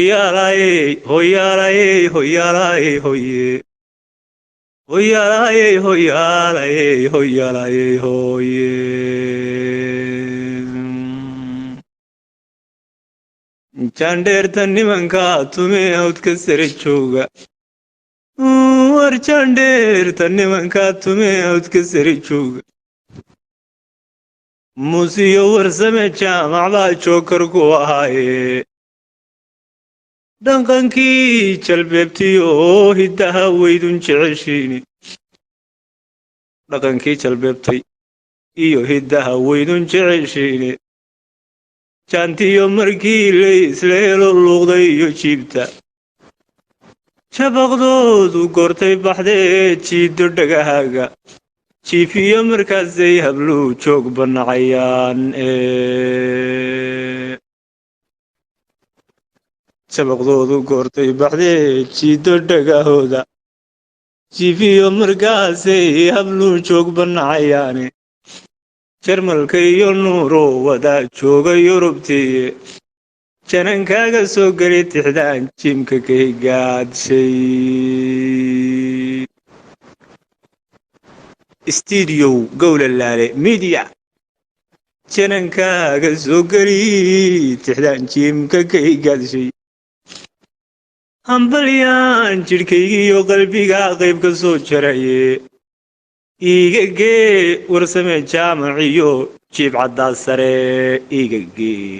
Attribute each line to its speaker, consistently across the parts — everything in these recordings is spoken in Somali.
Speaker 1: Hoyalaye, hoyalaye, hoyalaye, hoye. Hoyalaye, hoyalaye, hoyalaye, hoye. Chanderta nimanka tume out kasere choga. War chanderta nimanka tume out kasere choga. Musiyo warsame jaamacda jookar ku ahaaye dhaqankii jalbeebtiyo hiddaha weydun jeceshiini dhaqankii jalbeebtay iyo hiddaha weydun jeceshiini jaantiyo markii la isleelo luuqday iyo jiibta jabaqdoodu goortay baxdee jiiddo dhagahaaga jiifiyo markaasay habluu joog banacayaan jabaqdoodu goortay baxdee jiiddo dhagahooda jiifiyo markaasay habluu joog banacayaane jarmalka iyo nuuro wadaa jooga yurubtiye janankaaga soo geli tixdaan jimka ka higaadshay studio gowlalaale media janankaaga soo geli tixdaan jimka ka higaadshay hambalyaan jidhkaygiiyo qalbiga qayb ka soo jaraye iigagee warsame jaamaciyo jiibcaddaa sare iigagee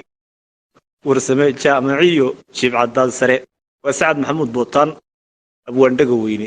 Speaker 1: warsame jaamaciyo jiibcaddaa sare waa sacad maxamuud bootaan abwaandhaga weyne